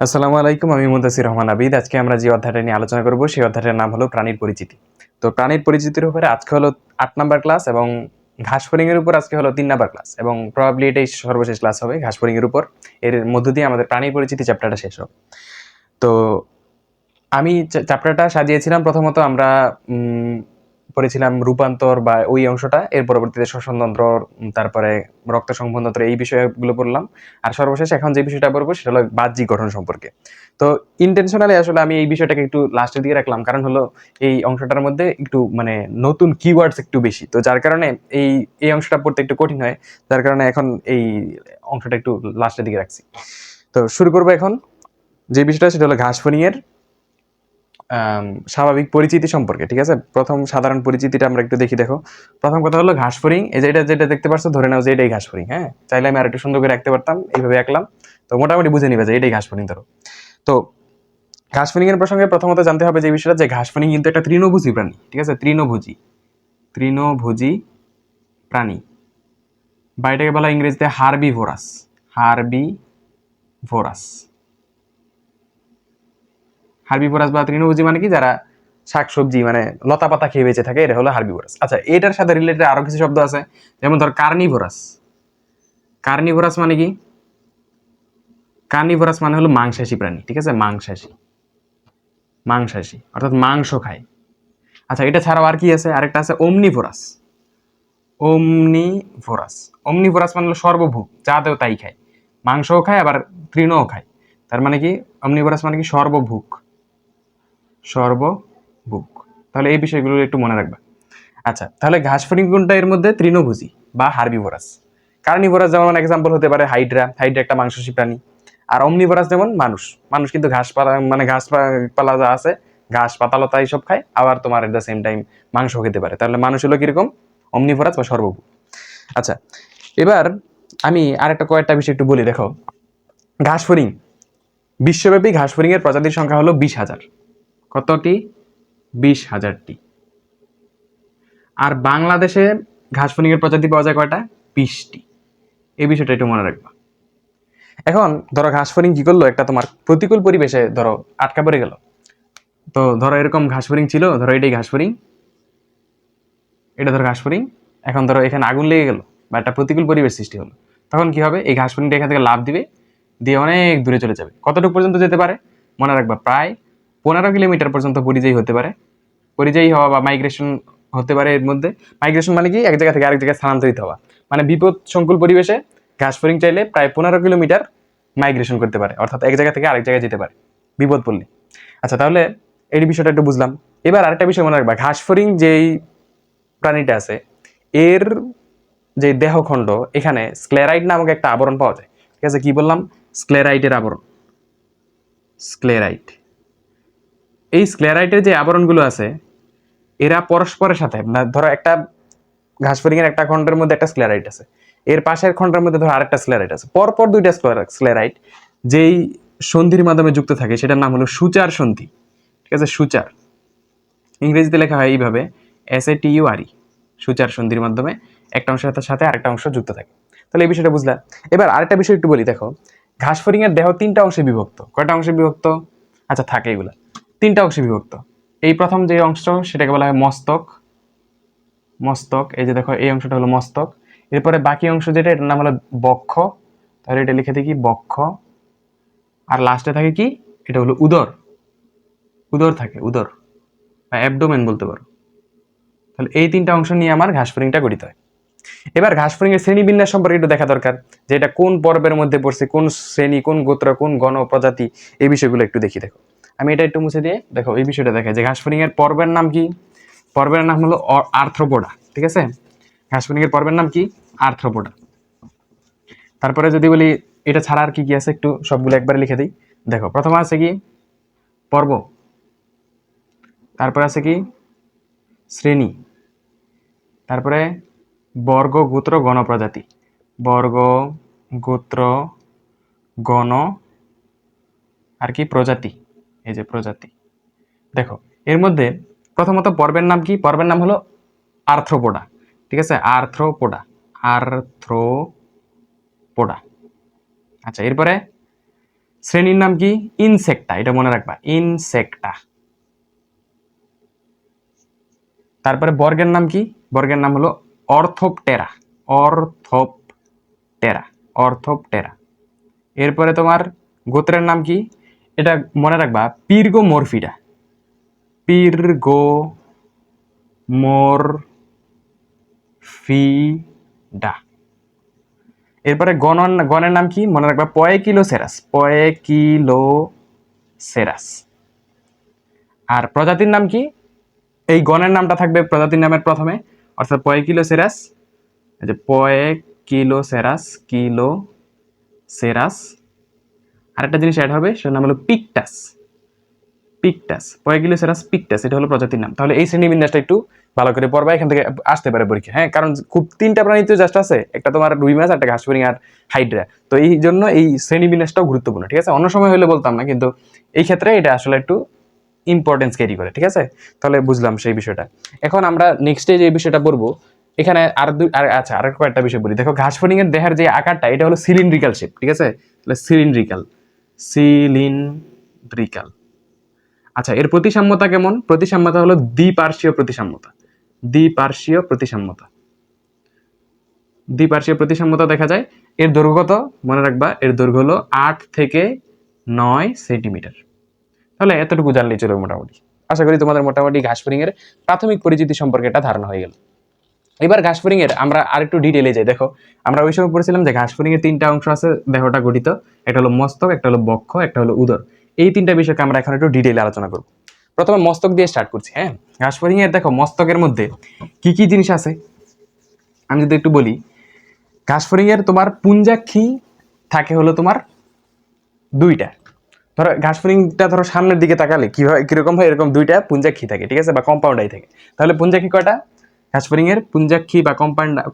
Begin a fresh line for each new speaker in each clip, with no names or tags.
আসসালামু আলাইকুম, আমি মুদাসির রহমান আবিদ। আজকে আমরা যে অধ্যায়টা নিয়ে আলোচনা করব সেই অধ্যায়টার নাম হলো প্রাণীর পরিচিতি। তো প্রাণীর পরিচিতির উপরে আজকে হলো ৮ নাম্বার ক্লাস এবং ঘাসফড়িং এর উপর আজকে হলো ৩ নাম্বার ক্লাস এবং প্রবাবলি এটাই সর্বশেষ ক্লাস হবে ঘাসফড়িং এর উপর। এর মধ্য দিয়ে আমাদের প্রাণীর পরিচিতি চ্যাপ্টারটা শেষ হবে। তো আমি চ্যাপ্টারটা সাজিয়েছিলাম প্রথমত আমরা পড়েছিলাম রূপান্তর বা ওই অংশটা, এর পরবর্তীতে শ্বসনতন্ত্র, তারপরে রক্ত সংবহনতন্ত্র, এই বিষয়গুলো পড়লাম। আর সর্বশেষ এখন যে বিষয়টা পড়বো সেটা হলো বাহ্যিক গঠন সম্পর্কে। তো ইন্টেনশনালি আসলে আমি এই বিষয়টাকে একটু লাস্টের দিকে রাখলাম, কারণ হলো এই অংশটার মধ্যে একটু মানে নতুন কিওয়ার্ডস একটু বেশি, তো যার কারণে এই এই অংশটা পড়তে একটু কঠিন হয়, যার কারণে এখন এই অংশটা একটু লাস্টের দিকে রাখছি। তো শুরু করবো এখন। যে বিষয়টা সেটা হলো ঘাসফড়িং এর স্বাভাবিক পরিচিতি সম্পর্কে। ঠিক আছে, প্রথম সাধারণ পরিচিতিটা আমরা একটু দেখি। দেখো, প্রথম কথা হলো ঘাসফড়িং। এই যে যেটা দেখতে পাচ্ছ, ধরে নাও যে এটাই ঘাসফড়িং। হ্যাঁ, চাইলে আমি আর একটু সুন্দর করে রাখতে পারতাম, এইভাবে আঁকলাম। তো মোটামুটি বুঝে নিবে যে এটাই ঘাসফড়িং। ধরো, তো ঘাসফড়িং এর প্রসঙ্গে প্রথমত জানতে হবে যে বিষয়টা, যে ঘাসফড়িং কিন্তু একটা তৃণভোজী প্রাণী। ঠিক আছে, তৃণভোজী প্রাণী, বা এটাকে বলা হয় ইংরেজিতে হার্বিভোরাস। হার্বিভোরাস বা তৃণভোজী মানে কি, যারা শাকসবজি মানে লতা পাতা খেয়ে বেঁচে থাকে, এটা হলো হার্বিভোরাস। আচ্ছা, এটার সাথে রিলেটেড আরো কিছু শব্দ আছে, যেমন ধর কার্নিভোরাস। কার্নিভোরাস মানে কি? কার্নিভোরাস মানে হলো মাংসাশী প্রাণী। ঠিক আছে, মাংসাশী অর্থাৎ মাংস খায়। আচ্ছা, এটা ছাড়াও আর কি আছে? আরেকটা আছে ওমনিভোরাস। ওমনিভোরাস মানে হলো সর্বভুক, যা দেও তাই খায়, মাংসও খায় আবার তৃণও খায়। তার মানে কি, ওমনিভোরাস মানে কি সর্বভুক। তাহলে এই বিষয়গুলো একটু মনে রাখবা। আচ্ছা, তাহলে ঘাসফড়িং কোনটা এর মধ্যে? তৃণভোজী বা হার্বিভোরাস। কার্নিভোরাস যেমন এক্সাম্পল হতে পারে হাইড্রা একটা মাংসাশী প্রাণী। আর অমনিভোরাস যেমন মানুষ কিন্তু ঘাসপালা যা আছে, ঘাস পাতালতা এইসব খায়, আবার তোমার এট দ্য সেম টাইম মাংস খেতে পারে। তাহলে মানুষ হলো কিরকম? অমনিভোরাস বা সর্বভূক। আচ্ছা, এবার আমি আরেকটা কয়েকটা বিষয় একটু বলি। দেখো, ঘাসফড়িং, বিশ্বব্যাপী ঘাসফড়িং এর প্রজাতির সংখ্যা হলো 20,000। কতটি? 20,000টি। আর বাংলাদেশে ঘাসফড়িং এর প্রজাতি পাওয়া যায় কয়টা? 20টি। এই বিষয়টা একটু মনে রাখবা। এখন ধরো ঘাসফড়িং কি করলো, একটা তোমার প্রতিকূল পরিবেশে ধরো আটকা পড়ে গেল। তো ধরো এরকম ঘাসফড়িং ছিল, ধরো এটাই ঘাসফড়িং, এটা ধরো ঘাসফড়িং। এখন ধরো এখানে আগুন লেগে গেল বা একটা প্রতিকূল পরিবেশ সৃষ্টি হলো, তখন কি হবে? এই ঘাসফড়িংটা এখান থেকে লাফ দিবে, দিয়ে অনেক দূরে চলে যাবে। কতটুকু পর্যন্ত যেতে পারে? মনে রাখবা, প্রায় 15 কিলোমিটার পর্যন্ত পরিযায়ী হতে পারে। পরিযায়ী হওয়া বা মাইগ্রেশন হতে পারে। এর মধ্যে মাইগ্রেশন মানে কি, এক জায়গা থেকে আরেক জায়গায় স্থানান্তরিত হওয়া। মানে বিপদ সংকুল পরিবেশে ঘাসফড়িং চাইলে প্রায় 15 কিলোমিটার মাইগ্রেশন করতে পারে, অর্থাৎ এক জায়গা থেকে আরেক জায়গায় যেতে পারে বিপদ পড়লে। আচ্ছা, তাহলে এই বিষয়টা একটু বুঝলাম। এবার আরেকটা বিষয় মনে রাখবা, ঘাসফড়িং যেই প্রাণীটা আছে, এর যে দেহখণ্ড, এখানে স্ক্লেরাইট নামক একটা আবরণ পাওয়া যায়। ঠিক আছে, কি বললাম? স্ক্লেরাইটের আবরণ। স্ক্লেরাইট, এই স্ক্লেরাইটের যে আবরণগুলো আছে, এরা পরস্পরের সাথে, ধরো একটা ঘাসফড়িং এর একটা খণ্ডের মধ্যে একটা স্ক্লেরাইট আছে, এর পাশের খণ্ডের মধ্যে ধরো আরেকটা স্ক্লেরাইট আছে, পরপর দুইটা স্ক্লেরাইট যেই সন্ধির মাধ্যমে যুক্ত থাকে, সেটার নাম হলো সূচার সন্ধি। ঠিক আছে, সূচার, ইংরেজিতে লেখা হয় এইভাবে, SATURE। সূচার সন্ধির মাধ্যমে একটা অংশের সাথে আরেকটা অংশ যুক্ত থাকে। তাহলে এই বিষয়টা বুঝলা। এবার আরেকটা বিষয় একটু বলি। দেখো, ঘাসফড়িং এর দেহ 3টা অংশে বিভক্ত। কয়টা অংশে বিভক্ত? আচ্ছা, থাকে এগুলা 3টা অংশে বিভক্ত। এই প্রথম যে অংশ, সেটাকে বলা হয় মস্তক। এই যে দেখো, এই অংশটা হলো মস্তক। এরপরে বাকি অংশ যেটা, এটার নাম হলো বক্ষ। তাহলে এটা লিখে দেখি, বক্ষ। আর লাস্টে থাকে কি? এটা হলো উদর থাকে, উদর বা অ্যাবডোমেন বলতে পারো। তাহলে এই 3টা অংশ নিয়ে আমার ঘাসফড়িংটা গঠিত হয়। এবার ঘাসফড়িং এর শ্রেণীবিন্যাস সম্পর্কে একটু দেখা দরকার, যে এটা কোন পর্বের মধ্যে পড়ছে, কোন শ্রেণী, কোন গোত্র, কোন গণ প্রজাতি, এই বিষয়গুলো একটু দেখি। দেখো, আমি এটা একটু মুছে দিয়ে দেখো এই বিষয়টা দেখায় যে ঘাসফড়িং এর পর্বের নাম কি? পর্বের নাম হলো আর্থ্রোপোডা। ঠিক আছে, ঘাসফড়িং এর পর্বের নাম কি? আর্থ্রোপোডা। তারপরে যদি বলি এটা ছাড়া আর কি কি আছে, একটু সবগুলো একবারে লিখে দিই। দেখো, প্রথমে আছে কি? পর্ব। তারপরে আছে কি? শ্রেণী। তারপরে বর্গ, গোত্র, গণ, প্রজাতি। বর্গ, গোত্র, গণ, আর কি? প্রজাতি। এই যে প্রজাতি। দেখো, এর মধ্যে প্রথমত পর্বের নাম কি? পর্বের নাম হলো আর্থ্রোপোডা। ঠিক আছে, আর্থ্রোপোডা। আচ্ছা, এরপরে শ্রেণীর নাম কি? ইনসেক্টা, এটা মনে রাখবা, ইনসেক্টা। তারপরে বর্গের নাম কি? বর্গের নাম হলো অর্থোপটেরা, অর্থোপটেরা, অর্থোপটেরা। এরপরে তোমার গোত্রের নাম কি? এটা মনে রাখবা, পির্গোমরফিডা, পির্গোমরফিডা। এরপরে গণের নাম কি? মনে রাখবা, পয়েকিলোসেরাস, পয়েকিলোসেরাস। আর প্রজাতির নাম কি? এই গণের নামটা থাকবে প্রজাতির নামের প্রথমে, অর্থাৎ পয়েকিলোসেরাস, এই যে পয়েকিলোসেরাস, কিলোসেরাস। আরেকটা জিনিস অ্যাড হবে, সেটার নাম হলো পিকটাস, পিকটাস, পয়েকিলোসেরাস পিকটাস, এটা হলো প্রজাতির নাম। তাহলে এই শ্রেণীবিন্যাসটা একটু ভালো করে পড়বা, এখান থেকে আসতে পারে পরীক্ষা। হ্যাঁ, কারণ খুব তিনটা প্রাণী তো জাস্ট আছে, একটা তোমার রুই মাছ, একটা ঘাস ফড়িং আর হাইড্রা। তো এই জন্য এই শ্রেণীবিন্যাসটাও গুরুত্বপূর্ণ, ঠিক আছে? অন্য সময় হলে বলতাম না, কিন্তু এই ক্ষেত্রে এটা আসলে একটু ইম্পর্টেন্স ক্যারি করে, ঠিক আছে? তাহলে বুঝলাম সেই বিষয়টা। এখন আমরা নেক্সটে যে বিষয়টা পড়বো, এখানে আচ্ছা আর কয়েকটা বিষয় বলি। দেখো, ঘাস ফড়িং এর দেহের যে আকারটা, এটা হলো সিলিন্ড্রিক্যাল শেপ, ঠিক আছে? তাহলে সিলিন্ড্রিক্যাল, সিলিন্ড্রিক্যাল। আচ্ছা, এর প্রতিসাম্যতা কেমন? প্রতিসাম্যতা হলো দ্বিপার্শ্বীয় প্রতিসাম্যতা, দ্বিপার্শ্বীয় প্রতিসাম্যতা, দ্বিপার্শ্বীয় প্রতিসাম্যতা দেখা যায়। এর দৈর্ঘ্য কত? মনে রাখবা, এর দৈর্ঘ্য হলো 8 থেকে 9 সেন্টিমিটার। তাহলে এতটুকু জানলেই চলবে মোটামুটি। আশা করি তোমাদের মোটামুটি ঘাস ফড়িং এর প্রাথমিক পরিচিতি সম্পর্কে একটা ধারণা হয়ে গেল। এবার ঘাস ফড়িং এর আমরা আরেকটু ডিটেইলে যাই। দেখো, আমরা ওই সময় পড়েছিলাম যে ঘাস ফড়িং এর তিনটা অংশ আছে দেহটা গঠিত, একটা হলো মস্তক, একটা হলো বক্ষ, একটা হলো উদর। এই তিনটা বিষয়কে আমরা এখন একটু ডিটেইলে আলোচনা করব। প্রথমে মস্তক দিয়ে স্টার্ট করছি। হ্যাঁ, ঘাস ফড়িং এর দেখো মস্তকের মধ্যে কি কি জিনিস আছে আমি যদি একটু বলি। ঘাস ফড়িং এর তোমার পুঞ্জাক্ষী থাকে হলো তোমার দুইটা। ধরো ঘাস ফড়িংটা ধরো সামনের দিকে তাকালে কি হয়, কিরকম হয়, এরকম দুইটা পুঞ্জাক্ষী থাকে, ঠিক আছে, বা কম্পাউন্ড আই থাকে। তাহলে পুঞ্জাক্ষী কয়টা? ঘাস ফড়িং এর পুঞ্জাক্ষী বা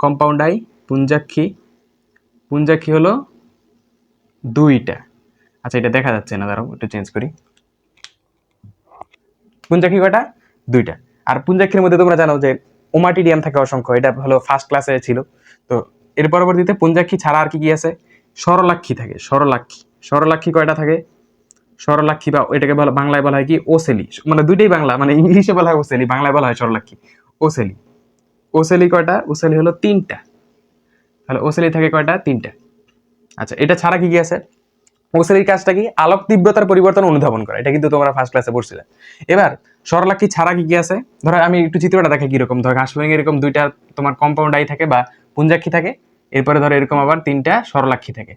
কম্পাউন্ড আই, পুঞ্জাক্ষী, পুঞ্জাক্ষী হলো দুইটা। আচ্ছা, এটা দেখা যাচ্ছে না, দাঁড়াও একটু চেঞ্জ করি। পুঞ্জাক্ষী কয়টা? দুইটা। আর পুঞ্জাক্ষীর মধ্যে তোমরা জানো যে ওমাটিডিয়াম থাকে অসংখ্য, এটা হলো ফার্স্ট ক্লাসে ছিল। তো এর পরবর্তীতে পুঞ্জাক্ষী ছাড়া আর কি কি আছে? সরলাক্ষী থাকে, সরলাক্ষী। সরলাক্ষী কয়টা থাকে? সরলাক্ষী, বা এটাকে বলা, বাংলায় বলা হয় কি ওসেলি, মানে দুইটাই বাংলা, মানে ইংলিশে বলা হয় ওসেলি, বাংলায় বলা হয় সরলাক্ষী, ওসেলি। ওসেলি কয়টা? ওসেলি হলো তিনটা। তাহলে ওসেলি থাকে কয়টা? তিনটা। আচ্ছা, এটা ছাড়া কি কি আছে? ওসেলির কাজটা কি? আলোক তীব্রতার পরিবর্তন অনুধাবন করা, এটা কিন্তু তোমরা ফার্স্ট ক্লাসে পড়ছিলে। এবার সরলাক্ষী ছাড়া কি কি আছে? ধরো আমি একটু চিত্রটা দেখে কিরকম, ধরো ঘাস ফড়িং এরকম দুইটা তোমার কম্পাউন্ড আই থাকে বা পুঞ্জাক্ষী থাকে, এরপরে ধরো এরকম আবার তিনটা সরলাক্ষী থাকে,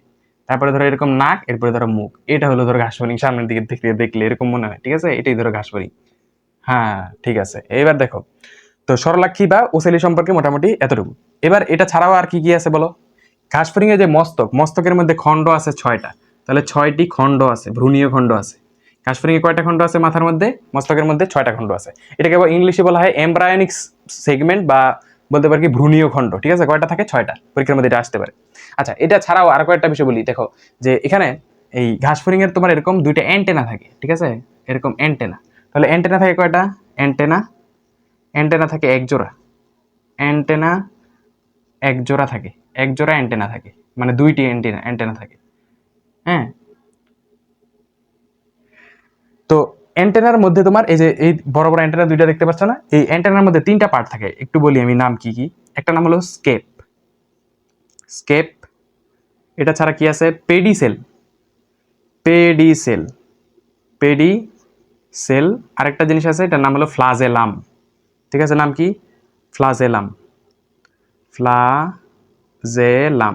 তারপরে ধরো এরকম নাক, এরপরে ধরো মুখ। এটা হলো ধরো ঘাস ফড়িং, সামনের দিকে দেখলে এরকম মনে হয়, ঠিক আছে? এটাই ধরো ঘাস ফড়িং। হ্যাঁ, ঠিক আছে। এবার দেখো, তো সরলাক্ষী বা ওসেলি সম্পর্কে মোটামুটি এতটুকু। এবার এটা ছাড়াও আর কি কি আছে বলো? ঘাস ফড়িং এর যে মস্তক, মস্তকের মধ্যে খণ্ড আছে 6টা। তাহলে 6টি খণ্ড আছে, ভ্রূণীয় খণ্ড আছে। ঘাস ফড়িং এ কয়টা খণ্ড আছে মাথার মধ্যে? মস্তকের মধ্যে 6টা খণ্ড আছে। এটাকে আবার ইংলিশে বলা হয় এমব্রায়োনিক সেগমেন্ট, বা বলতে পারি কি ভ্রূণীয় খণ্ড, ঠিক আছে? কয়টা থাকে? 6টা। পরীক্ষার মধ্যে এটা আসতে পারে। আচ্ছা, এটা ছাড়াও আর কয়েকটা বিষয় বলি। দেখো, যে এখানে এই ঘাস ফড়িং এর তোমার এরকম দুইটা অ্যান্টেনা থাকে, ঠিক আছে? এরকম অ্যান্টেনা। তাহলে অ্যান্টেনা থাকে কয়টা? অ্যান্টেনা, অ্যান্টেনা থাকে এক জোড়া। অ্যান্টেনা এক জোড়া থাকে, এক জোড়া অ্যান্টেনা থাকে, মানে দুইটি অ্যান্টেনা থাকে। হ্যাঁ, তো অ্যান্টেনার মধ্যে তোমার এই যে এই বড় বড় অ্যান্টেনা দুইটা দেখতে পাচ্ছ না, এই অ্যান্টেনার মধ্যে তিনটা পার্ট থাকে, একটু বলি আমি নাম কি কি। একটা নাম হলো স্কেপ, স্কেপ। এটা ছাড়া কি আছে? Pedicel, pedicel, pedicel. আরেকটা জিনিস আছে, এটার নাম হলো ফ্লাজেলাম, ঠিক আছে? নাম কি? ফ্লাজেলাম, ফ্লাজেলাম,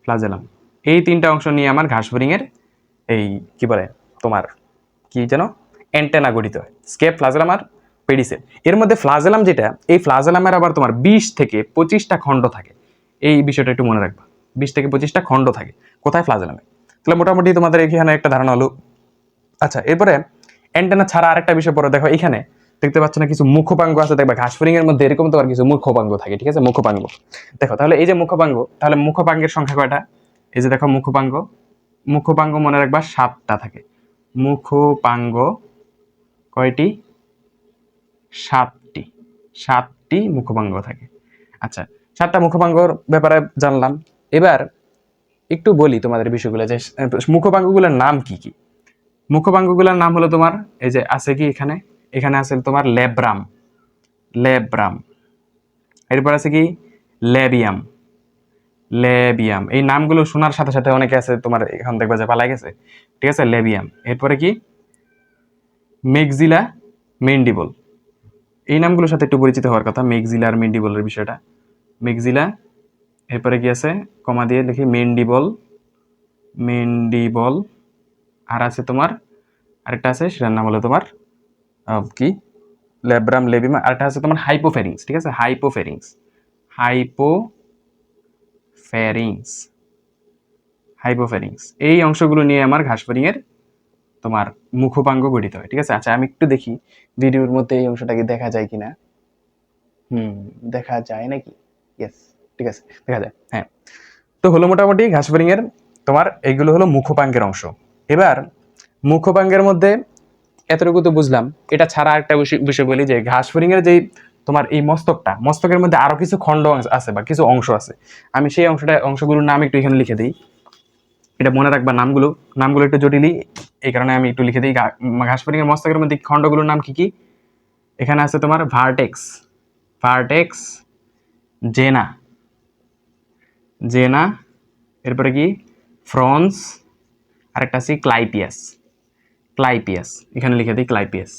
ফ্লাজেলাম। এই তিনটা অংশ নিয়ে আমার ঘাস ফড়িং এর এই কি বলে তোমার কি যেন অ্যান্টেনা গঠিত হয়, স্কেপ, ফ্লাজেলাম আর পেডিসেল। এর মধ্যে ফ্লাজেলাম যেটা, এই ফ্লাজেলামের আবার তোমার 20 থেকে 25টা খণ্ড থাকে। এই বিষয়টা একটু মনে রাখবা, 20 থেকে 25টা খণ্ড থাকে কোথায়? ফ্লাজেলামে। তাহলে মোটামুটি তোমাদের এখানে একটা ধারণা হলো। আচ্ছা, এরপরে অ্যান্টেনা ছাড়া আরেকটা বিষয় পড়ো। দেখো এখানে দেখতে পাচ্ছ না কিছু মুখপাঙ্গ আছে, দেখবা ঘাস ফড়িং এর মধ্যে এরকম তোমার কিছু মুখপাঙ্গ থাকে, ঠিক আছে? মুখপাঙ্গ দেখো, তাহলে এই যে মুখপাঙ্গ, তাহলে মুখপাঙ্গের সংখ্যা কয়টা? এই যে দেখো মুখপাঙ্গ, মুখপাঙ্গ মনে রাখবা 7টা থাকে। মুখপাঙ্গ কয়টি? 7টি, 7টি মুখপাঙ্গ থাকে। আচ্ছা, 7টা মুখপাঙ্গর ব্যাপারে জানলাম। এবার একটু বলি তোমাদের বিষয়গুলো যে মুখপাঙ্গগুলোর নাম কি কি। মুখপাঙ্গগুলোর নাম হলো তোমার এই যে আছে কি এখানে, এখানে আছে তোমার ল্যাব্রাম, ল্যাব্রাম, এরপর আছে কি ল্যাবিয়াম, ল্যাবিয়াম। এই নামগুলো শোনার সাথে সাথে অনেকে আছে তোমার এখন দেখবা যে পালাই গেছে, ঠিক আছে। ল্যাবিয়াম, এরপরে কি মেক্সিলা মেন্ডিবল, এই নামগুলোর সাথে একটু পরিচিত হওয়ার কথা, মেক্সিলা আর মেন্ডিবলের বিষয়টা। মেক্সিলা, এরপরে কি আছে কমা দিয়ে লিখি মেন্ডিবল, মেন্ডিবল। আর আছে তোমার আরেকটা আছে সেটার নাম হলো তোমার কি ল্যাব্রাম, লেবিয়াম। আরেকটা আছে তোমার হাইপোফেরিংস, ঠিক আছে, হাইপোফেরিংস, হাইপোফেরিংস, হাইপোফেরিংস। এই অংশগুলো নিয়ে আমার ঘাসফড়িং এর তোমার মুখপাঙ্গ গঠিত হয়, ঠিক আছে। আচ্ছা আমি একটু দেখি ভিডিওর মধ্যে এই অংশটাকে দেখা যায় কিনা। দেখা যায় নাকি? ইয়েস, ঠিক আছে, দেখা যায়, হ্যাঁ। তো হলো মোটামুটি ঘাসফড়িং এর তোমার এইগুলো হলো মুখপাঙ্গের অংশ। এবার মুখপাঙ্গের মধ্যে এতটুকু তো বুঝলাম। এটা ছাড়া একটা বিষয় বলি যে ঘাসফড়িং এর যেই তোমার এই মস্তকটা, মস্তকের মধ্যে আরো কিছু খণ্ড আছে বা কিছু অংশ আছে। আমি সেই অংশগুলোর নাম একটু এখানে লিখে দিই, এটা মনে রাখবা। নামগুলো নামগুলো একটু জটিলই, এই কারণে আমি একটু লিখে দিই। ঘাসফড়িং এর মস্তকের মধ্যে খণ্ডগুলোর নাম কি কি? এখানে আছে তোমার ভার্টেক্স, ভার্টেক্স, জেনা, জেনা, এরপরে কি ফ্রন্স, আরেকটা আছে ক্লাইপিয়াস, ক্লাইপিয়াস, এখানে লিখে দিই ক্লাইপিয়াস।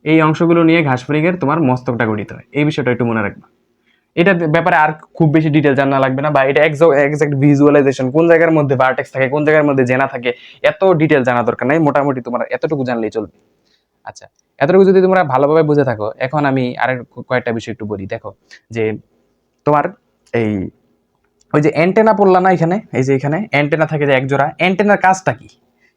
এই অংশগুলো নিয়ে ঘাসফড়িং এর তোমার মস্তকটা গঠিত হয়, এই বিষয়টা একটু মনে রাখবা। এটার ব্যাপারে আর খুব বেশি ডিটেল জানা লাগবে না, বা এটা এক্সাক্ট ভিজুয়ালাইজেশন কোন জায়গার মধ্যে ভার্টেক্স থাকে, কোন জায়গার মধ্যে জেনা থাকে, এত ডিটেল জানা দরকার নাই। মোটামুটি তোমার এতটুকু জানলেই চলবে। আচ্ছা, এতটুকু যদি তোমরা ভালোভাবে বুঝে থাকো, এখন আমি আরেক কয়েকটা বিষয় একটু বলি। দেখো যে তোমার এই ওই যে অ্যান্টেনা পড়লা না এখানে, এই যে এখানে অ্যান্টেনা থাকে যে একজোড়া, অ্যান্টেনার কাজটা কি?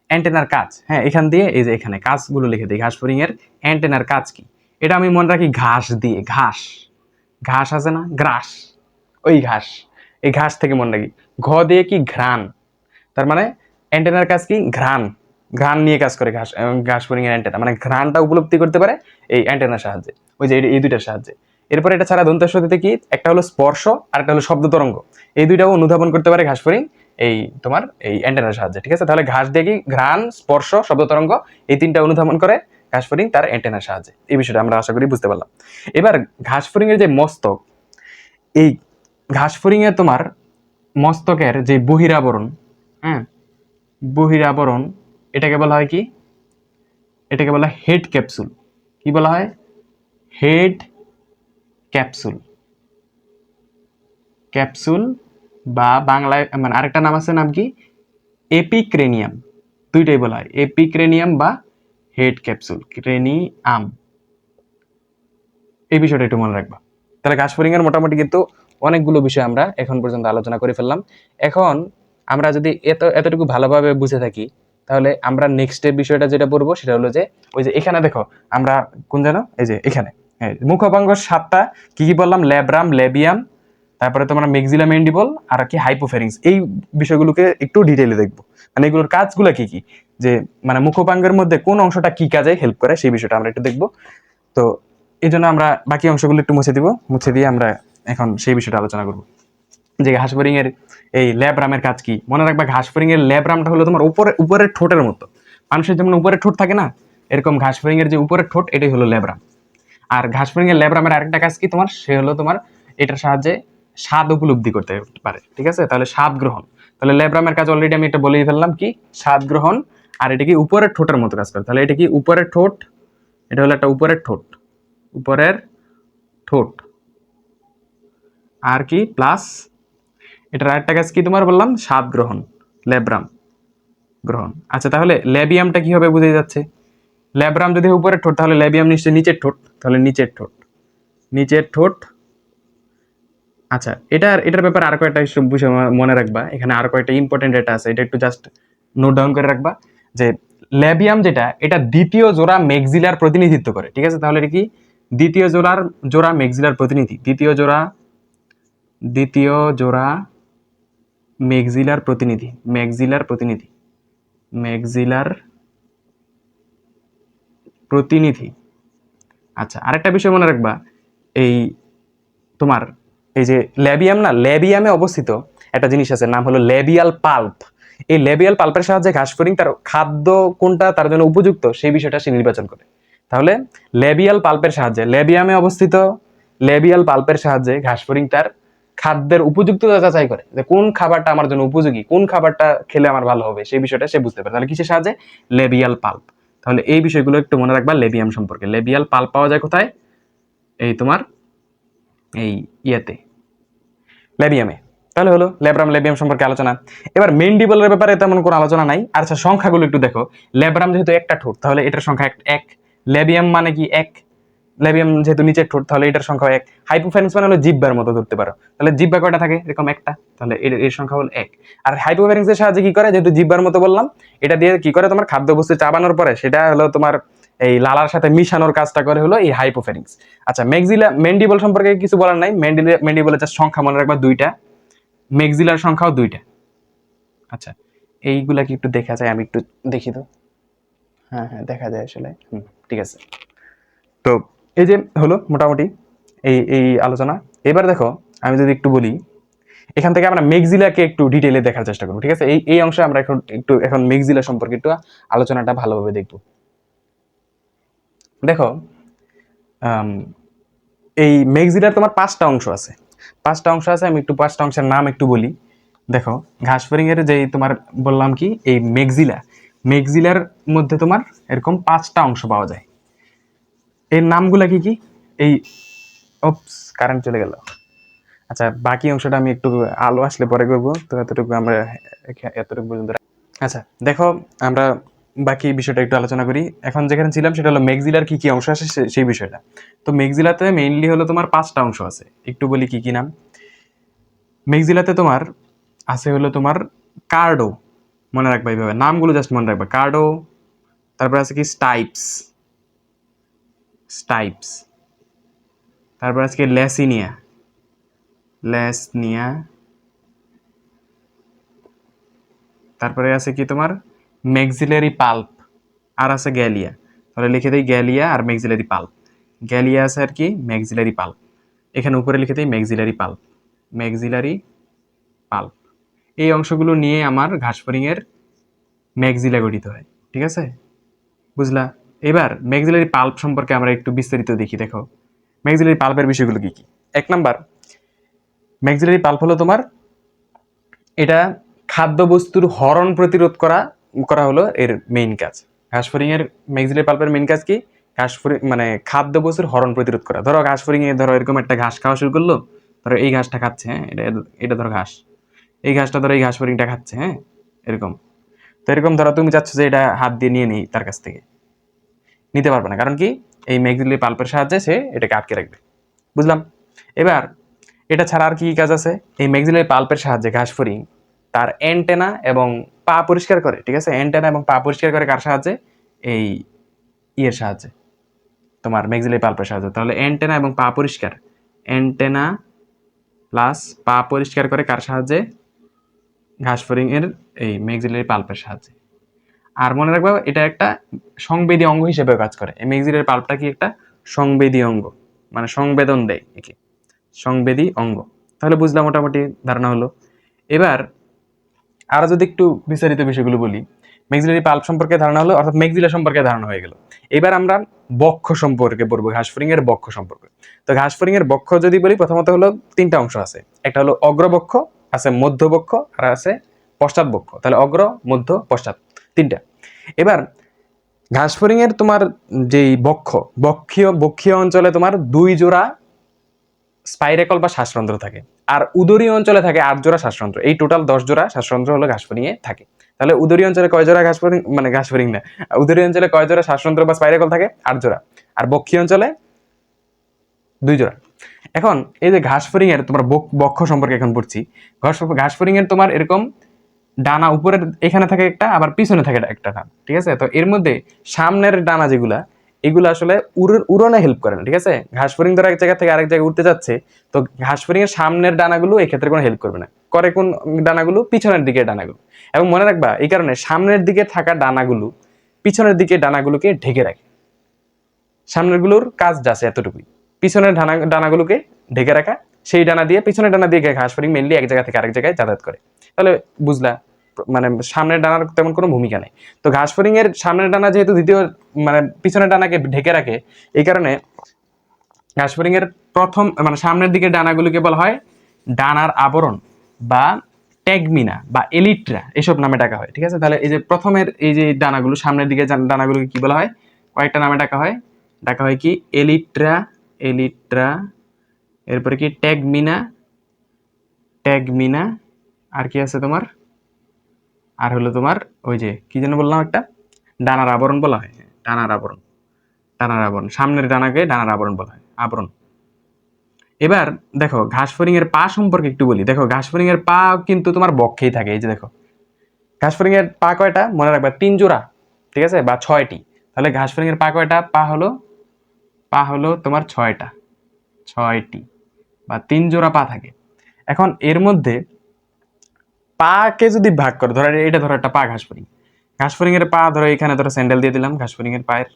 অ্যান্টেনার কাজ, হ্যাঁ, এখান দিয়ে এই যে এখানে কাজগুলো লিখে দিই। ঘাসফড়িং এর অ্যান্টেনার কাজ কি? এটা আমি মনে রাখি ঘাস দিয়ে, ঘাস, ঘাস আছে না, গ্রাস, ওই ঘাস, এই ঘাস থেকে মনে রাখি। ঘ দিয়ে কি ঘ্রাণ, তার মানে অ্যান্টেনার কাজ কি ঘ্রাণ, ঘ্রাণ নিয়ে কাজ করে ঘাসফড়িং এর অ্যান্টেনা, মানে ঘ্রাণটা উপলব্ধি করতে পারে এই অ্যান্টেনার সাহায্যে, ওই যে এই দুইটার সাহায্যে। এরপর এটা ছাড়া দন্তাশ্বতীতে কি একটা হলো স্পর্শ আর একটা হলো শব্দ তরঙ্গ, এই দুইটাও অনুধাবন করতে পারে ঘাসফড়িং এই তোমার এই অ্যান্টেনার সাহায্যে, ঠিক আছে। তাহলে ঘাস দিয়ে কি ঘ্রাণ, স্পর্শ, শব্দ তরঙ্গ, এই তিনটা অনুধাবন করে ঘাসফড়িং তার অ্যান্টেনার সাহায্যে। এই বিষয়টা আমরা আশা করি বুঝতে পারলাম। এবার ঘাসফড়িং এর যে মস্তক, এই ঘাসফড়িং এর তোমার মস্তকের যে বহিরাবরণ, হ্যাঁ, বহিরাবরণ, এটাকে বলা হয় কি? এটাকে বলা হয় হেড ক্যাপসুল। কি বলা হয়? হেড ক্যাপসুল, ক্যাপসুল, বা বাংলায় মানে আরেকটা নাম আছে, নাম কি? এপিক্রেনিয়াম। দুইটাই বলা হয়, এপিক্রেনিয়াম বা হেড ক্যাপসুল, ক্রেনিয়াম। এই বিষয়টা একটু মনে রাখবা। তাহলে ঘাসফড়িং এর মোটামুটি কিন্তু অনেকগুলো বিষয় আমরা এখন পর্যন্ত আলোচনা করে ফেললাম। এখন আমরা যদি এতটুকু ভালোভাবে বুঝে থাকি, তাহলে আমরা নেক্সট এর বিষয়টা যেটা পড়বো সেটা হলো যে ওই যে এখানে দেখো আমরা কোন জানো, এই যে এখানে, হ্যাঁ, মুখপাঙ্গ সাতটা কি কি বললাম, ল্যাব্রাম, লেবিয়াম, তারপরে তোমার মেক্সিলা মেন্ডিবল আর কি হাইপোফেরিংস। এই বিষয়গুলোকে একটু ডিটেইলে দেখবো, মানে এগুলোর কাজগুলো কি কি, যে মানে মুখপাঙ্গের মধ্যে কোন অংশটা কি কাজে হেল্প করে সেই বিষয়টা আমরা একটু দেখবো। তো এই জন্য আমরা বাকি অংশগুলো একটু মুছে দিব, মুছে দিয়ে আমরা এখন সেই বিষয়টা আলোচনা করব যে ঘাসফড়িং এর এই ল্যাব্রামের কাজ কি। মনে রাখবা ঘাসফড়িং এর ল্যাব্রামটা হলো তোমার উপরের ঠোঁটের মতো, মানুষের যেমন উপরের ঠোঁট থাকে না, এরকম ঘাসফড়িং এর যে উপরের ঠোঁট, এটাই হলো ল্যাব্রাম। আর ঘাসফড়িং এর ল্যাব্রামের আরেকটা কাজ কি তোমার, সে হলো তোমার এটার সাহায্যে স্বাদ উপলব্ধি করতে পারে, ঠিক আছে। তাহলে স্বাদ গ্রহণ, তাহলে ল্যাব্রামের কাজ অলরেডি আমি এটা বলেই ফেললাম কি, স্বাদ গ্রহণ। আর এটা কি উপরের ঠোঁটের মতো কাজ করে, তাহলে এটা কি উপরের ঠোঁট, এটা হলো একটা উপরের ঠোঁট, উপরের ঠোঁট। আর কি প্লাস এটার আরেকটা কাজ কি তোমার বললাম, স্বাদ গ্রহণ, ল্যাব্রাম গ্রহণ। আচ্ছা তাহলে ল্যাবিয়ামটা কি হবে বুঝে যাচ্ছে। ল্যাব্রাম যদি উপরের ঠোঁট, তাহলে ল্যাবিয়াম নিশ্চয়ই নিচের ঠোঁট, তাহলে নিচের ঠোঁট, নিচের ঠোঁট। আচ্ছা এটার ব্যাপারে আর কয়েকটা বিষয় মনে রাখবা, এখানে আর কয়েকটা ইম্পর্টেন্ট ডেটা আছে, এটা একটু জাস্ট নোট ডাউন করে রাখবা যে ল্যাবিয়াম যেটা, এটা দ্বিতীয় জোড়া মেক্সিলার প্রতিনিধিত্ব করে, ঠিক আছে। তাহলে এটা কি দ্বিতীয় জোড়া মেক্সিলার প্রতিনিধি, দ্বিতীয় জোড়া মেক্সিলার প্রতিনিধি, ম্যাক্সিলার প্রতিনিধি, ম্যাক্সিলার প্রতিনিধি। আচ্ছা আরেকটা বিষয় মনে রাখবা, এই তোমার এই যে ল্যাবিয়াম না, ল্যাবিয়ামে অবস্থিত একটা জিনিস আছে, নাম হলো ল্যাবিয়াল পাল্প। এই ল্যাবিয়াল পাল্পের সাহায্যে ঘাস ফড়িং তার খাদ্য কোনটা তার জন্য উপযুক্ত সেই বিষয়টা সে নির্বাচন করে। তাহলে ল্যাবিয়াল পাল্পের সাহায্যে, ল্যাবিয়ামে অবস্থিত ল্যাবিয়াল পাল্পের সাহায্যে ঘাস ফড়িং তার খাদ্যের উপযুক্ততা যাচাই করে, যে কোন খাবারটা আমার জন্য উপযোগী, কোন খাবারটা খেলে আমার ভালো হবে, সেই বিষয়টা সে বুঝতে পারে। তাহলে কিসের সাহায্যে? Labial pulp. তাহলে এই বিষয়গুলো একটু মনে রাখবা ল্যাবিয়াম সম্পর্কে। ল্যাবিয়াল পাল্প পাওয়া যায় কোথায়? এই তোমার এই ইয়েতে, ল্যাবিয়ামে। তাহলে হলো ল্যাব্রাম ল্যাবিয়াম সম্পর্কে আলোচনা। এবার মেন্ডিবলের ব্যাপারে তেমন কোনো আলোচনা নাই। আচ্ছা, সংখ্যাগুলো একটু দেখো। ল্যাব্রাম যেহেতু একটা ঠোঁট, তাহলে এটার সংখ্যা এক। ল্যাবিয়াম মানে কি? এক। ল্যাবিয়াম যেহেতু নিচের ঠোঁট, তাহলে এটার সংখ্যা এক। হাইপোফ্যারিংস মানে হলো জিহ্বার মতো ধরতে পারো, তাহলে জিহ্বা কয়টা থাকে? এরকম একটা, তাহলে এর সংখ্যা হলো এক। আর হাইপোফ্যারিংস এর সাহায্যে কি করে? যেহেতু জিহ্বার মতো বললাম, এটা দিয়ে কি করে? তোমার খাদ্যবস্তু চাবানোর পরে সেটা হলো তোমার এই লালার সাথে মিশানোর কাজটা করে হলো এই হাইপোফ্যারিংস। আচ্ছা, মেন্ডিবল সম্পর্কে কিছু বলার নাই। মেন্ডিবলের জাস্ট সংখ্যা মনে রাখবা দুইটা, ম্যাক্সিলার সংখ্যাও দুইটা। আচ্ছা, এইগুলা কি একটু দেখা যায়? আমি একটু দেখি তো। হ্যাঁ হ্যাঁ, দেখা যায় আসলে। ঠিক আছে। তো এই যে হলো মোটামুটি এই এই আলোচনা। এবার দেখো, আমি যদি একটু বলি, এখান থেকে আমরা ম্যাক্সিলাকে একটু ডিটেইলে দেখার চেষ্টা করবো। ঠিক আছে, এই অংশে আমরা এখন ম্যাক্সিলা সম্পর্কে একটু আলোচনাটা ভালোভাবে দেখবো। দেখো, এই ম্যাক্সিলার তোমার পাঁচটা অংশ আছে। আমি একটু পাঁচটা অংশের নাম একটু বলি। দেখো, ঘাসফড়িং এর যে তোমার বললাম কি, এই ম্যাক্সিলার মধ্যে তোমার এরকম পাঁচটা অংশ পাওয়া যায়। এর নামগুলা কি কি? এই ওপস, কারেন্ট চলে গেল। আচ্ছা, বাকি অংশটা আমি একটু আলো আসলে পরে করবো, তো এতটুকু আমরা এতটুকু পর্যন্ত। আচ্ছা দেখো, আমরা বাকি বিষয়টা একটু আলোচনা করি। এখন যেখানে ছিলাম সেটা হলো ম্যাক্সিলার কি কি অংশ আছে সেই বিষয়টা। তো ম্যাক্সিলাতে মেইনলি হলো তোমার পাঁচটা অংশ আছে। একটু বলি কি কি নাম। ম্যাক্সিলাতে তোমার আছে হলো তোমার কার্ডো, মনে রাখবা এইভাবে নামগুলো জাস্ট মনে রাখবা। কার্ডো, তারপর আছে কি স্টাইপস, তারপর আছে কি লেসনিয়া, তারপরে আছে কি তোমার ম্যাক্সিলারি পাল্প, আর আছে গ্যালিয়া। তাহলে লিখে দেই গ্যালিয়া আর ম্যাক্সিলারি পাল্প। গ্যালিয়া আছে আর কি ম্যাক্সিলারি পাল্প, এখানে উপরে লিখে দেই ম্যাক্সিলারি পাল্প। এই অংশগুলো নিয়ে আমার ঘাসফড়িং এর ম্যাক্সিলা গঠিত হয়। ঠিক আছে, বুঝলা? এবার ম্যাক্সিলারি পাল্প সম্পর্কে আমরা একটু বিস্তারিত দেখি। দেখো, ম্যাক্সিলারি পাল্পের বিষয়গুলো কি কি। এক নাম্বার, ম্যাক্সিলারি পাল্প হলো তোমার, এটা খাদ্যবস্তুর হরণ প্রতিরোধ করা হলো এর মেইন কাজ। ঘাসফড়িং এর ম্যাক্সিলারি পাল্পের মেইন কাজ কি? ঘাসফড়িং মানে খাদ্যবস্তুর হরণ প্রতিরোধ করা। ধরো ঘাসফড়িং এ ধরো এরকম একটা ঘাস খাওয়া শুরু করলো, ধরো এই ঘাসটা খাচ্ছে, হ্যাঁ, এটা ধরো ঘাস, এই ঘাসটা ধরো এই ঘাসফড়িংটা খাচ্ছে, হ্যাঁ, এরকম। তো এরকম ধরো তুমি চাচ্ছ যে এটা হাত দিয়ে নিয়ে নেই, তার কাছ থেকে নিতে পারবে না, কারণ কি এই ম্যাক্সিলারি পাল্পের সাহায্যে সে এটাকে আটকে রাখবে। বুঝলাম? এবার এটা ছাড়া আর কি কাজ আছে? এই ম্যাক্সিলারি পাল্পের সাহায্যে ঘাসফড়িং তার অ্যান্টেনা এবং পা পরিষ্কার করে। ঠিক আছে, অ্যান্টেনা এবং পা পরিষ্কার করে কার সাহায্যে? এই ইয়ের সাহায্যে, তোমার ম্যাক্সিলারি পাল্পের সাহায্যে। তাহলে অ্যান্টেনা এবং পা পরিষ্কার, অ্যান্টেনা প্লাস পা পরিষ্কার করে কার সাহায্যে? ঘাসফড়িং এর এই ম্যাক্সিলারি পাল্পের সাহায্যে। আর মনে রাখবা, এটা একটা সংবেদী অঙ্গ হিসেবে কাজ করে। এই ম্যাক্সিলারি পাল্পটা কি? একটা সংবেদী অঙ্গ, মানে সংবেদন দেয় একে, সংবেদী অঙ্গ। তাহলে বুঝলাম, মোটামুটি ধারণা হলো। এবার আরো যদি একটু বিস্তারিত বিষয়গুলো বলি, ম্যাক্সিলারি পাল্প সম্পর্কে ধারণা হলো, অর্থাৎ ম্যাক্সিলা সম্পর্কে ধারণা হয়ে গেল। এবার আমরা বক্ষ সম্পর্কে পড়বো, ঘাসফড়িং এর বক্ষ সম্পর্কে। তো ঘাসফড়িং এর বক্ষ যদি বলি, প্রথমত হলো তিনটা অংশ আছে। একটা হলো অগ্রবক্ষ, আছে মধ্যবক্ষ, আর আছে পশ্চাৎবক্ষ। তাহলে অগ্র, মধ্য, পশ্চাৎ, তিনটা। এবার ঘাসফড়িং এর তোমার যেই বক্ষীয় অঞ্চলে তোমার 2 জোড়া স্পাইরেকল বা শ্বাসরন্ধ্র থাকে, আর উদরীয় অঞ্চলে থাকে 8 জোড়া শ্বাসরন্ধ্র। এই টোটাল 10 জোড়া শ্বাসরন্ধ্র হলো ঘাসফড়িং এ থাকে। তাহলে উদরীয় অঞ্চলে কয় জোড়া ঘাসফড়িং না, উদরীয় অঞ্চলে কয় জোড়া শ্বাসরন্ধ্র বা স্পাইরেকল থাকে? 8 জোড়া। আর বক্ষীয় অঞ্চলে 2 জোড়া। এখন এই যে ঘাসফড়িং এর তোমার বক্ষ সম্পর্কে এখন পড়ছি। ঘাসফড়িং এর তোমার এরকম ডানা উপরের এখানে থাকে একটা, আবার পিছনে থাকে একটা ডানা। ঠিক আছে, তো এর মধ্যে সামনের ডানা যেগুলা, এগুলো আসলে উড়নে হেল্প করে না। ঠিক আছে, ঘাসফড়িং ধরো এক জায়গা থেকে আরেক জায়গায় উঠতে যাচ্ছে, তো ঘাসফড়িং এর সামনের ডানাগুলো এই ক্ষেত্রে কোনো হেল্প করবে না। করে কোন ডানাগুলো? পিছনের দিকে ডানাগুলো। এবং মনে রাখবা, এই কারণে সামনের দিকে থাকা ডানাগুলো পিছনের দিকে ডানাগুলোকে ঢেকে রাখে। সামনের গুলোর কাজ যাচ্ছে এতটুকুই, পিছনের ডানাগুলোকে ঢেকে রাখা, সেই ডানা দিয়ে পিছনের ডানা দিয়ে ঘাস ফড়িং মেনলি এক জায়গা থেকে আরেক জায়গায় যাতায়াত করে। তাহলে বুঝলা, মানে সামনের ডানার তেমন কোনো ভূমিকা নেই। তো ঘাস ফড়িং এর সামনের ডানা যেহেতু দ্বিতীয় মানে পিছনের ডানাকে ঢেকে রাখে, এই কারণে ঘাস ফড়িং এর প্রথম মানে সামনের দিকে ডানাগুলোকে বলা হয় ডানার আবরণ বা ট্যাগমিনা বা এলিট্রা এসব নামে ডাকা হয়। ঠিক আছে, তাহলে এই যে প্রথমের এই যে ডানাগুলো সামনের দিকে ডানাগুলোকে কি বলা হয়, কয়েকটা নামে ডাকা হয় কি এলিট্রা, এলিট্রা, এরপরে কি ট্যাগমিনা, ট্যাগমিনা, আর কি আছে তোমার, আর হলো তোমার ওই যে কি যেন বললাম একটা ডানার আবরণ বলা হয়। ডানার আবরণ, ডানার আবরণ, সামনের ডানাকে ডানার আবরণ বলা হয়, আবরণ। এবার দেখো ঘাস ফড়িং এর পা সম্পর্কে একটু বলি। দেখো ঘাস ফড়িং এর পা কিন্তু তোমার বক্ষেই থাকে। এই যে দেখো ঘাস ফড়িং এর পা কয়টা মনে রাখবা, 3 জোড়া, ঠিক আছে, বা 6টি। তাহলে ঘাস ফড়িং এর পা কয়টা, পা হলো তোমার 6টি বা 3 জোড়া পা থাকে। এখন এর মধ্যে পাকে যদি ভাগ করো, ধরো এটা ধরো একটা পা ঘাস ফড়িং, ঘাস ফড়িং এর পা ধরো এখানে ধরো স্যান্ডেল দিয়ে দিলাম ঘাস ফড়িং এর পায়ের,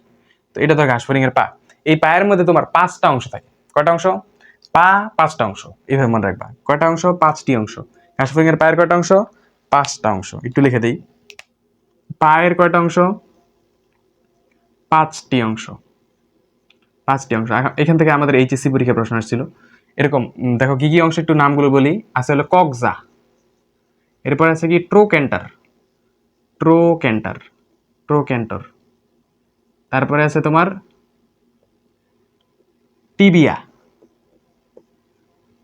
তো এটা ধরো ঘাস ফড়িং এর পা। এই পায়ের মধ্যে তোমার 5টা অংশ থাকে। কয়টা অংশ, পা 5টা অংশ, এইভাবে মনে রাখবা। কয়টা অংশ, 5টি অংশ। ঘাস ফড়িং এর পায়ের কয়টা অংশ, 5টা অংশ। একটু লিখে দিই, পায়ের কয়টা অংশ, 5টি অংশ, 5টি অংশ। এখান থেকে আমাদের এইচএসসি পরীক্ষা প্রশ্ন আসছিল এরকম। দেখো কি কি অংশ একটু নামগুলো বলি। আছে হলো কক্সা, এরপর আছে কি ট্রোক্যান্টার, ট্রোক্যান্টার, ট্রোক্যান্টর, তারপরে আছে তোমার টিবিয়া,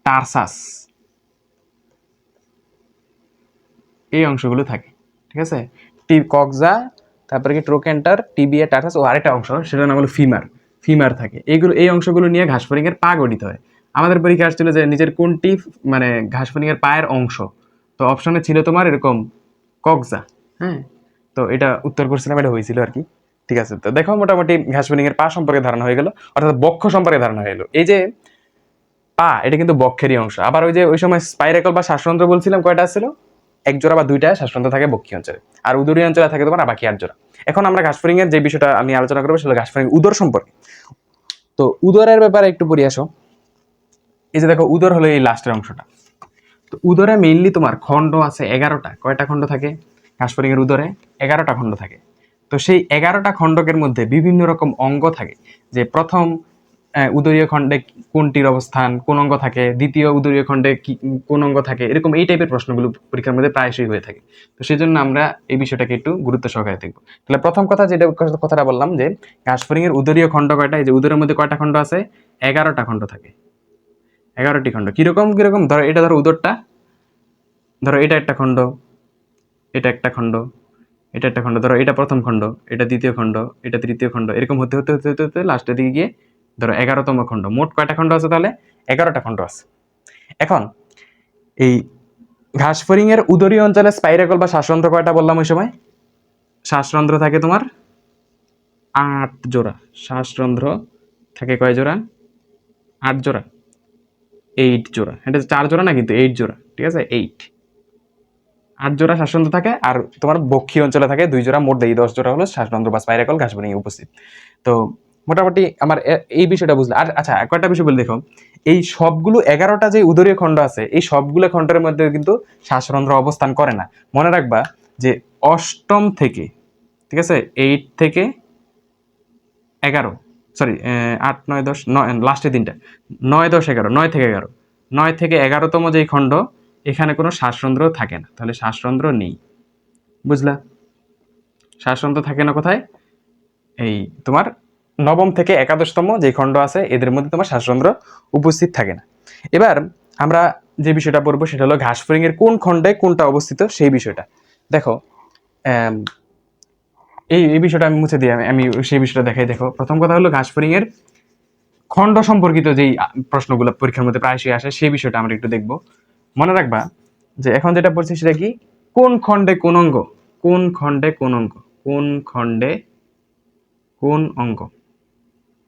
টার্সাস, এই অংশগুলো থাকে। ঠিক আছে, কক্সা, তারপরে কি ট্রোক্যান্টার, টিবিয়া, টার্সাস, ও আরেকটা অংশ সেটার নাম হলো ফিমার, ফিমার থাকে। এই অংশগুলো নিয়ে ঘাস ফড়িং এর পা গঠিত হয়। আমাদের পরীক্ষা আসছিল যে নিজের কোনটি মানে ঘাস ফড়িং এর পায়ের অংশ, তো অপশনে ছিল তোমার এরকম কক্সা। হ্যাঁ, তো এটা উত্তর করছিলাম, এটা হয়েছিল আর কি। ঠিক আছে, তো দেখো মোটামুটি ঘাস ফড়িং এর পা সম্পর্কে ধারণা হয়ে গেল, অর্থাৎ বক্ষ সম্পর্কে ধারণা হয়ে গেল। এই যে পা, এটা কিন্তু বক্ষেরই অংশ। আবার ওই যে ওই সময় স্পাইরাকল বা শ্বাসরন্ধ্র বলছিলাম, কয়টা ছিল, 1 জোড়া বা 2টা শ্বাসরন্ধ্র থাকে বক্ষীয় অঞ্চলে, আর উদরীয় অঞ্চলে থাকে তোমার বাকি 8 জোড়া। এখন আমরা ঘাস ফড়িং এর যে বিষয়টা আমি আলোচনা করবো সেটা ঘাস ফড়িং উদর সম্পর্কে। তো উদরের ব্যাপারে একটু পড়ে আসো। এই যে দেখো উদর হলো এই লাস্টের অংশটা। তো উদরে মেইনলি তোমার খণ্ড আছে 11টা। কয়টা খণ্ড থাকে ঘাস ফড়িং এর উদরে, 11টা খণ্ড থাকে। তো সেই 11টা খণ্ডকের মধ্যে বিভিন্ন রকম অঙ্গ থাকে। যে প্রথম উদরীয় খণ্ডে কোনটির অবস্থান, কোন অঙ্গ থাকে, দ্বিতীয় উদরীয় খণ্ডে কোন অঙ্গ থাকে, এরকম এই টাইপের প্রশ্নগুলো পরীক্ষার মধ্যে প্রায়শই হয়ে থাকে। তো সেই জন্য আমরা এই বিষয়টাকে একটু গুরুত্ব সহকারে দেখবো। তাহলে প্রথম কথা যেটা কথাটা বললাম যে ঘাস ফড়িং এর উদরীয় খণ্ড কয়টা, এই যে উদরের মধ্যে কয়টা খণ্ড আছে, 11টা খণ্ড থাকে, 11টি খণ্ড। কিরকম কিরকম, ধরো এটা ধরো উদরটা, ধরো এটা একটা খণ্ড, এটা একটা খণ্ড, এটা একটা খণ্ড, ধরো এটা প্রথম খণ্ড, এটা দ্বিতীয় খণ্ড, এটা তৃতীয় খণ্ড, এরকম হতে হতে হতে হতে হতে লাস্টের দিকে গিয়ে ধরো 11তম খণ্ড। মোট কয়টা খণ্ড আছে তাহলে, 11টা খণ্ড আছে। এখন এই ঘাস ফড়িং এর উদরীয় অঞ্চলে স্পাইরাকল বা শ্বাসরন্ধ্র কয়টা বললাম ওই সময়, শ্বাসরন্ধ্র থাকে তোমার 8 জোড়া। শ্বাসরন্ধ্র থাকে কয় জোড়া, 8 জোড়া, 8 জোড়া। এটা 4 জোড়া না কিন্তু 8 জোড়া, ঠিক আছে, 8 জোড়া শ্বাসরন্ধ্র থাকে। আর তোমার বক্ষীয় অঞ্চলে থাকে 2 জোড়া, মোট 10 জোড়া হলো শ্বাসরন্ধ্র বা স্পাইরাকল ঘাস ফড়িং এ উপস্থিত। তো মোটামুটি আমার এই বিষয়টা বুঝলে। আর আচ্ছা কয়টা বিষয় বলে দেখো, এই সবগুলো 11টা যে উদরীয় খণ্ড আছে, এই সবগুলো খণ্ডের মধ্যে কিন্তু শ্বাসরন্ধ্র অবস্থান করে না। মনে রাখবা যে অষ্টম থেকে, ঠিক আছে, 8 থেকে 11, সরি 8 9 10 9, লাস্টের দিনটা 9 10 11, 9 থেকে 11, 9 থেকে 11তম যেই খণ্ড, এখানে কোনো শ্বাসরন্ধ্র থাকে না। তাহলে শ্বাসরন্ধ্র নেই, বুঝলা। শ্বাসরন্ধ্র থাকে না কোথায়, এই তোমার নবম থেকে 11তম যে খণ্ড আছে এদের মধ্যে তোমার শ্বাসরন্ধ্র উপস্থিত থাকে না। এবার আমরা যে বিষয়টা পড়বো সেটা হলো ঘাস ফড়িং এর কোন খণ্ডে কোনটা অবস্থিত সেই বিষয়টা। দেখো এই বিষয়টা আমি মুছে দিই, আমি সেই বিষয়টা দেখাই। দেখো প্রথম কথা হলো ঘাস ফড়িং এর খণ্ড সম্পর্কিত যেই প্রশ্নগুলো পরীক্ষার মধ্যে প্রায়শই আসে সেই বিষয়টা আমরা একটু দেখবো। মনে রাখবা যে এখন যেটা বলছি সেটা কি, কোন খণ্ডে কোন অঙ্গ, কোন খণ্ডে কোন অঙ্গ, কোন খণ্ডে কোন অঙ্গ,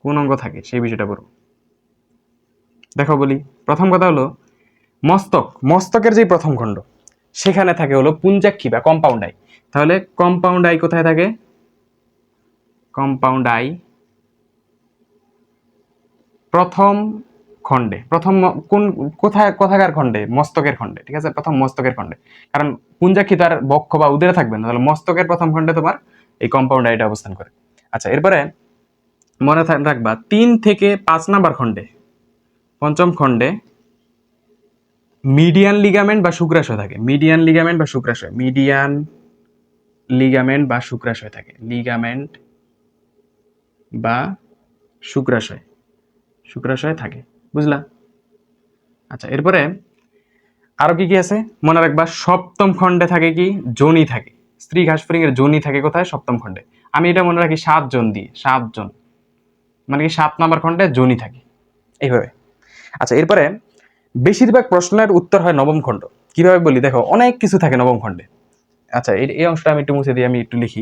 কোন অঙ্গ থাকে সেই বিষয়টা বলবো। দেখো বলি, প্রথম কথা হলো মস্তক, মস্তকের যে প্রথম খণ্ড সেখানে থাকে হলো পুঞ্জাক্ষী বা কম্পাউন্ড আই। তাহলে কম্পাউন্ড আই কোথায় থাকে, কম্পাউন্ড আই প্রথম খণ্ডে কোথাকার খণ্ডে? মস্তকের খণ্ডে, ঠিক আছে, প্রথম মস্তকের খণ্ডে। কারণ পুঞ্জাক্ষী তার বক্ষ বা উদরে থাকবে না, তাহলে মস্তকের প্রথম খণ্ডে তোমার এই কম্পাউন্ড আইটা অবস্থান করে। আচ্ছা, এরপরে মনে রাখবা 3 থেকে 5 নাম্বার খণ্ডে, পঞ্চম খণ্ডে মিডিয়ান লিগামেন্ট বা শুক্রাশয় থাকে। মিডিয়ান লিগামেন্ট বা শুক্রাশয়, মিডিয়ান লিগামেন্ট বা শুক্রাশয় থাকে, লিগামেন্ট বা শুক্রাশয়, শুক্রাশয় থাকে, বুঝলা? আচ্ছা, এরপরে আরো কি কি আছে মনে রাখবা। সপ্তম খণ্ডে থাকে কি? যোনি থাকে। স্ত্রী ঘাসফড়িং এর যোনি থাকে কোথায়? সপ্তম খণ্ডে। আমি এটা মনে রাখি 7 জন দিয়ে, 7 জন, মানে কি 7 নাম্বার খণ্ডে যোনি থাকে, এইভাবে। আচ্ছা, এরপরে বেশিরভাগ প্রশ্নের উত্তর হয় নবম খণ্ড। কিভাবে বলি দেখো, অনেক কিছু থাকে নবম খণ্ডে। আচ্ছা, এই অংশটা আমি একটু মুছে দিই, আমি একটু লিখি।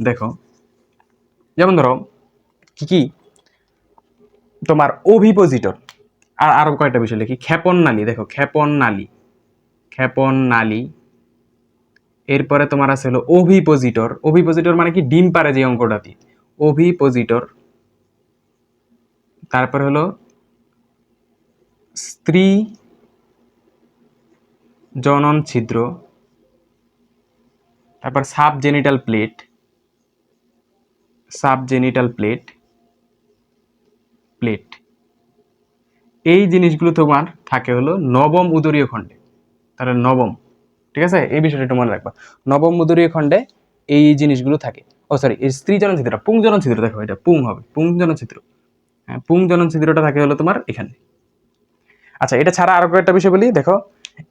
দেখো, যেমন ধরো কি কি তোমার অভিপোজিটর, আর আরো কয়টা বিষয় লিখি। ক্ষেপণ নালী, দেখো ক্ষেপণ নালী, ক্ষেপণ নালী। এরপরে তোমার আছে হলো অভিপোজিটর। অভিপোজিটর মানে কি? ডিম পারে যে অঙ্কটা দিয়ে, অভিপোজিটর। তারপরে হলো স্ত্রী জনন ছিদ্র। তারপর subgenital plate, subgenital plate, plate. এই জিনিসগুলো তোমার থাকে হলো নবম উদরীয় খণ্ডে। তাহলে নবম, ঠিক আছে, এই বিষয়টা একটু মনে রাখবা। নবম উদরীয় খণ্ডে এই জিনিসগুলো থাকে। ও সরি, এই স্ত্রী জনন ছিদ্র, পুং জনন ছিদ্র, দেখো এটা পুং হবে, পুং জনন ছিদ্র। হ্যাঁ, পুং জনন ছিদ্রটা থাকে হলো তোমার এখানে। আচ্ছা, এটা ছাড়া আরো কয়েকটা বিষয় বলি, দেখো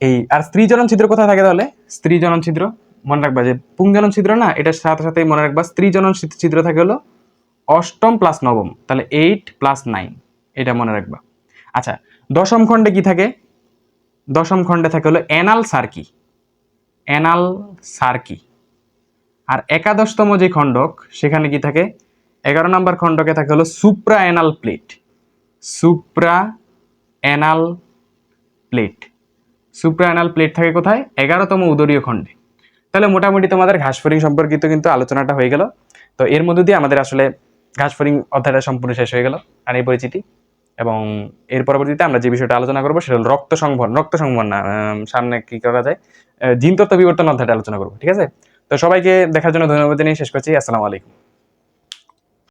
এই আর স্ত্রী জনন ছিদ্র কোথায় থাকে? তাহলে স্ত্রী জনন ছিদ্র মনে রাখবা যে পুং জনন ছিদ্র না, এটার সাথে সাথে মনে রাখবা স্ত্রী জনন ছিদ্র থাকে হলো অষ্টম প্লাস নবম, তাহলে 8 প্লাস 9, এটা মনে রাখবা। আচ্ছা, দশম খণ্ডে কি থাকে? দশম খণ্ডে থাকে হলো অ্যানাল সার্কি, অ্যানাল সার্কি। আর একাদশতম যে খণ্ডক, সেখানে কি থাকে? 11 নম্বর খণ্ডকে থাকে হলো supra anal plate, supra anal plate. Supra anal plate থাকে কোথায়? 11তম উদরীয় খণ্ডে। তাহলে মোটামুটি তোমাদের ঘাসফড়িং সম্পর্কিত কিন্তু আলোচনাটা হয়ে গেল। তো এর মধ্যে দিয়ে আমাদের আসলে ঘাসফড়িং অধ্যায়টা সম্পূর্ণ শেষ হয়ে গেল, আর এই পরিচিতি। এবং এর পরবর্তীতে আমরা যে বিষয়টা আলোচনা করবো সেটা হলো রক্ত সংবহন, রক্ত সংবহন না, সামনে কি করা যায়, জিন তত্ত্ব বিবর্তন অধ্যায়টা আলোচনা করবো, ঠিক আছে? তো সবাইকে দেখার জন্য ধন্যবাদ জানিয়ে শেষ করছি। আসসালামু আলাইকুম।